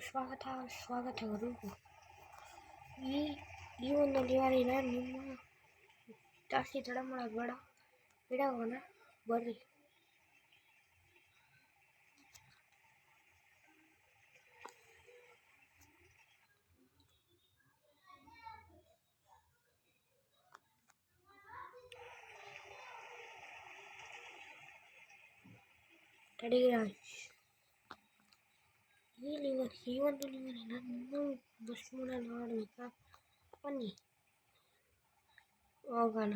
ಸ್ವಾಗತ ಸ್ವಾಗತಗಳು. ಈ ಈ ಒಂದು ದಿವಾಲಿನ ನಿಮ್ಮ ಜಾಸ್ತಿ ತಡ ಮಾಡೋದು ಬೇಡ, ಬಿಡೋಣ ಬರ್ರಿ. ತಡಿರಾಜ್ ಈ ಒಂದು ಲಿವರಿನ ಇನ್ನೂ ಬಸ್ ಮೂಡಲು ಆಡಬೇಕಾ? ಬನ್ನಿ ಹೋಗೋಣ.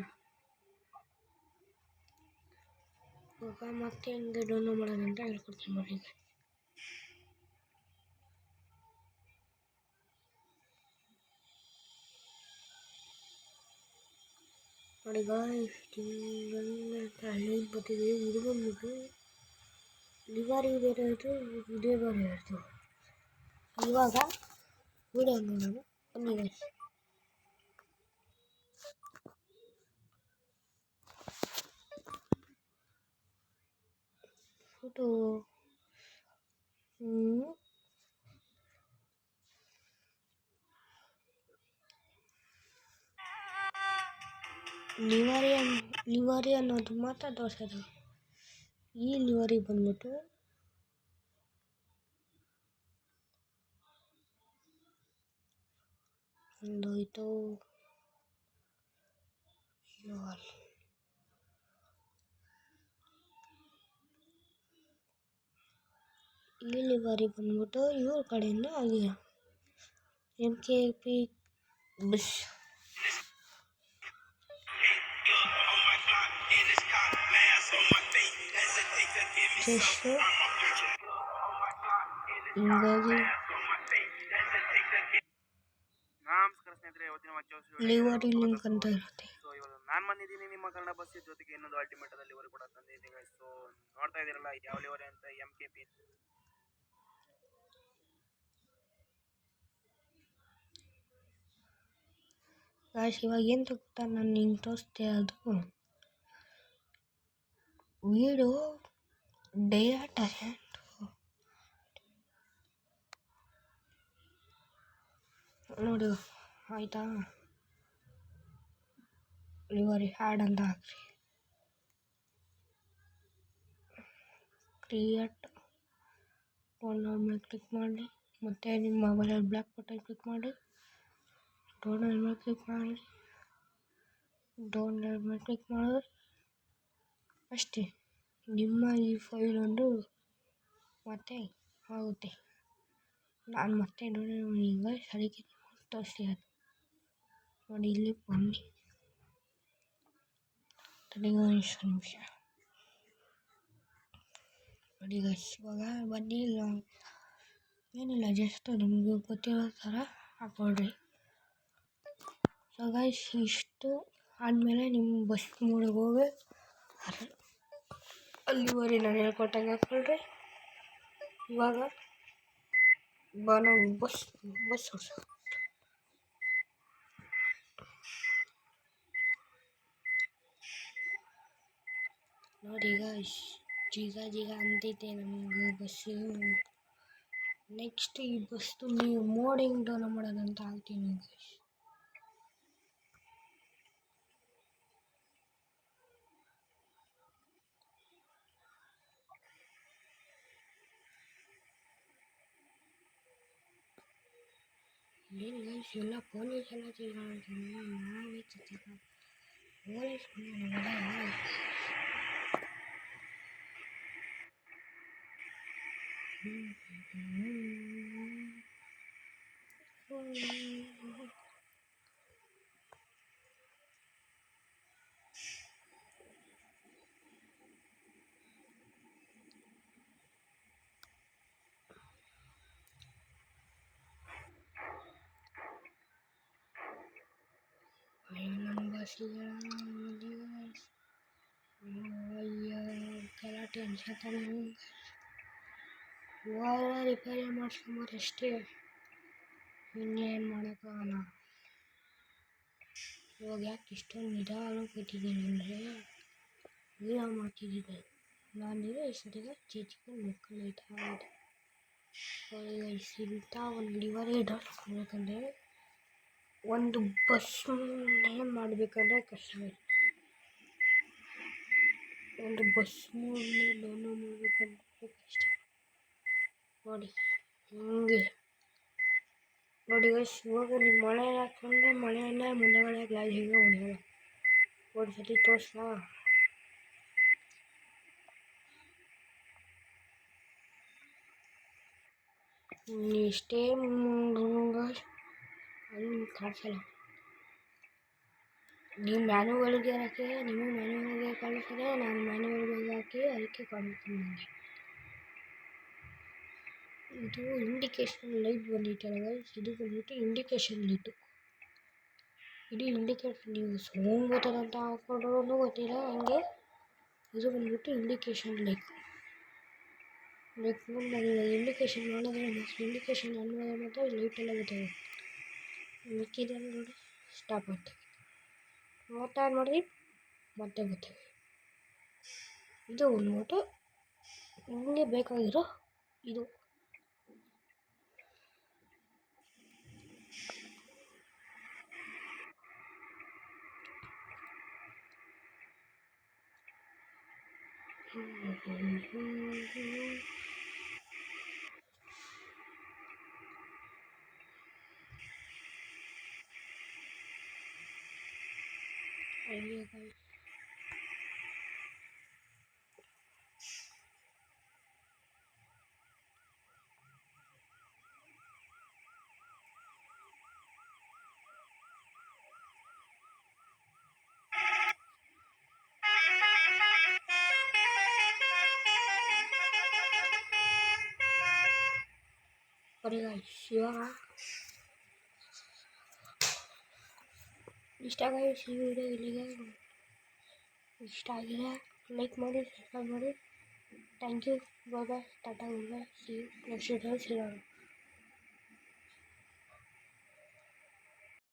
ಮತ್ತೆ ಹೆಂಗೆ ಡೌನ್ಲೋಡ್ ಮಾಡೋದು ಅಂತ ಹೇಳ್ಕೊಡ್ತೀನಿ ಬರ್ರಿ. ನೋಡಿ ಗಾಯ್ಸ್, ಹಳ್ಳಿ ಬರ್ತಿದ್ದೀವಿ. ಇದು ಬಂದ್ಬಿಟ್ಟು ಲಿವರಿ ಬೇರೆ ಇತ್ತು, ಇದೇ ಬೇರೆ ಇತ್ತು. ಇವಾಗ ವಿಡಿಯೋ ನೋಡೋಣ ಬನ್ನಿ ಗೈಸ್. ಫೋಟೋ ಲಿವರಿ ಅನ್ನೋದು ಮಾತ್ರ ತೋರಿಸೋದು. ಈ ಲಿವರಿ ಬಂದ್ಬಿಟ್ಟು ಒಂದೋಯ್ತು. ಈ ಲಿವರಿ ಬಂದ್ಬಿಟ್ಟು ಇವ್ರ ಕಡೆಯಿಂದ ಆಗಿದೆ. MKP ಬಸ್ ಹಿಂಗಾಗಿ ನಮಸ್ಕಾರ ಸ್ನೇಹಿತರೆ, ಇವತ್ತಿನ ಲಿವರಿ ಲಿಂಕ್ ಅಂತ ಇರುತ್ತೆ. ನಾನು ಬಂದಿದ್ದೀನಿ ನಿಮ್ಮ ಕನ್ನಡ ಬಸ್ ಜೊತೆಗೆ ಇನ್ನೊಂದು ಅಲ್ಟಿಮೇಟ್ ಲಿವರಿ ಕೂಡ ತಂದಿದ್ದೀನಿ. ಸೊ ನೋಡ್ತಾ ಇದ್ದೀರಲ್ಲ ಯಾವ ಲಿವರಿ ಅಂತ, MKP. ಇವಾಗ ಏನು ಗೊತ್ತಾ, ನಾನು ಹಿಂಗೆ ತೋರಿಸ್ತೆ ಅದು ವೀಡು ಡೇಟಾ ನೋಡಿ ಆಯಿತಾ. ಲಿವರಿ ಹ್ಯಾಡ್ ಅಂತ ಹಾಕ್ರಿ, ಕ್ರಿಯೇಟ್ ಡೌನ್ಲೋಡ್ ಮೇಲೆ ಕ್ಲಿಕ್ ಮಾಡಿ, ಮತ್ತು ನಿಮ್ಮ ಮೊಬೈಲಲ್ಲಿ ಬ್ಲ್ಯಾಕ್ ಬಟನ್ ಕ್ಲಿಕ್ ಮಾಡಿ, ಡೌನ್ಲೋಡ್ ಮೇಲೆ ಕ್ಲಿಕ್ ಮಾಡಿ, ಡೌನ್ಲೋಡ್ ಮೇಲೆ ಕ್ಲಿಕ್ ಮಾಡಿದ್ರೆ ಅಷ್ಟೇ ನಿಮ್ಮ ಈ ಫೈಲ್ ಒಂದು ಮತ್ತೆ ಆಗುತ್ತೆ. ನಾನು ಮತ್ತೆ ಡೌನ್ಲೋಡ್ ಮಾಡಿ ಈಗ ಅದಕ್ಕೆ ತೋರಿಸಿ ಅದು ನೋಡಿ. ಇಲ್ಲಿ ಬನ್ನಿ, ತಡೆಗೆ ಒಂದು ನಿಮಿಷ ನೋಡಿ ಗೈಸ್. ಇವಾಗ ಬನ್ನಿ, ಏನಿಲ್ಲ, ಜಸ್ಟ್ ನಿಮಗೆ ಗೊತ್ತಿರೋ ಥರ ಹಾಕ್ಕೊಳ್ರಿ. ಸೊ ಗೈಸ್, ಇಷ್ಟು ಆದಮೇಲೆ ನಿಮ್ಮ ಬಸ್ ಮೂಡಿಗೆ ಹೋಗಿ ಅಲ್ಲಿವರೆ ನಾನು ಹೇಳ್ಕೊಟ್ಟಂಗೆ ಹಾಕ್ಕೊಳ್ರಿ. ಇವಾಗ ನಾವು ಬಸ್ ನೋಡಿ ಗೈಸ್, ಜೀಗ ಅಂತೈತೆ ನಮಗೆ ಬಸ್ಸು. ನೆಕ್ಸ್ಟ್ ಈ ಬಸ್ಸು ನೀವು ಮೋಡಿಂಗ್ ಡೌನ್ಲೋಡ್ ಮಾಡೋದಂತ ಹಾಕ್ತೀನಿ ಗೈಸ್. ಏನು ಗೈಸ್, ಎಲ್ಲ ಪೊಲೀಸ್ ಎಲ್ಲ ತಿಳ್ಕೊಳ್ತೀನಿ, ನಾವೇ ಪೊಲೀಸ್ ನಮ್ಮ ಬಸ್ಸಿಗೆ ಗಲಾಟೆ ಅನ್ಸತ್ತಾನೆ. ಇವಾಗ ರಿಪೇರಿ ಮಾಡಿಸ್ಕೊಂಬಾರ ಅಷ್ಟೇ, ಇನ್ನೇನು ಮಾಡೋಕ್ಕಾಗಲ್ಲ. ಇವಾಗ ಯಾಕೆ ಇಷ್ಟೊಂದು ನಿಧಾನ ಕೂತಿದ್ದೀನಿ ಅಂದರೆ ವೀಡಿಯೋ ಮಾಡ್ತಿದ್ದಿದ್ದೆ. ನಾನಿರೋ ಇಷ್ಟೊತ್ತಿಗೆ ಚೇಚಿಕೊಂಡು ಮಕ್ಕಳು ಹೋಯ್ತಾ ಇದೆ. ಇಂಥ ಒಂದು ಡಿವರಿ ಮಾಡ್ಬೇಕಂದ್ರೆ ಒಂದು ಬಸ್ನೇ ಮಾಡಬೇಕಂದ್ರೆ ಕಷ್ಟವೇ. ಒಂದು ಬಸ್ನೇ ಮಾಡಬೇಕಂದ್ರೆ ಕಷ್ಟ. ನೋಡಿ ಹಿಂಗೆ ನೋಡಿ ಗೈಸ್, ಇವಾಗ ನೀವು ಮಳೆ ಹಾಕೊಂಡ್ರೆ ಮಳೆಯಲ್ಲೇ ಮುಂದೆಗಡೆ ಗ್ಲಾಸ್ ಹೇಗೆ ಹೊಡೆಯಲ್ಲ. ಒಂದು ಸತಿ ತೋರಿಸ್ಲಾ? ಇಷ್ಟೇ ಅಲ್ಲಿ ಕಾಣಿಸಲ್ಲ. ನೀವು ಮ್ಯಾನುವಲ್ಗೆ ಹಾಕಿ ನಿಮಗೆ ಮ್ಯಾನುವಲ್ಗೆ ಕಾಣಿಸ್ತದೆ, ನಾನು ಮ್ಯಾನುವಲ್ಗೆ ಹಾಕಿ ಅದಕ್ಕೆ ಕಾಣಿಸ್ತೀನಿ ನನಗೆ. ಇದು ಇಂಡಿಕೇಶನ್ ಲೈಟ್ ಬಂದಿತ್ತಲ್ಲ ಗೈಸ್, ಇದು ಬಂದ್ಬಿಟ್ಟು ಇಂಡಿಕೇಶನ್ ಲೈಟು. ಇದು ಇಂಡಿಕೇಶನ್ ನೀವು ಸೋಂಗ್ ಗೊತ್ತದಂತ ಹಾಕೊಂಡ್ರೂ ಗೊತ್ತಿಲ್ಲ ಹಂಗೆ. ಇದು ಬಂದ್ಬಿಟ್ಟು ಇಂಡಿಕೇಶನ್ ಲೈಟ್. ನಾನು ಇಂಡಿಕೇಶನ್ ಮಾಡಿದ್ರೆ ಇಂಡಿಕೇಶನ್ ಅನ್ನೋದು ಮಾತ್ರ ಲೈಟೆಲ್ಲ ಗೊತ್ತಾಗುತ್ತೆ. ಮಿಕ್ಕಿದೆಲ್ಲ ನೋಡಿ ಸ್ಟಾಪ್ ಆಗ್ತದೆ, ಮತ್ತೆ ಆನ್ ಮಾಡಿದ್ವಿ ಮತ್ತೆ ಗೊತ್ತಿದೆ. ಇದು ಬಂದ್ಬಿಟ್ಟು ನಿಮಗೆ ಬೇಕಾಗಿರೋ ಇದು. ಇವಾಗ ಇಷ್ಟ ಗೈಸ್, ಈ ವಿಡಿಯೋ ಇಲ್ಲಿಗೆ ಇಷ್ಟ ಆಗಿದೆ ಲೈಕ್ ಮಾಡಿ, ಸಬ್ಸ್ಕ್ರೈಬ್ ಮಾಡಿ. Thank you, bye bye, tata, bye bye, see you next video ಸಿಗೋಣ.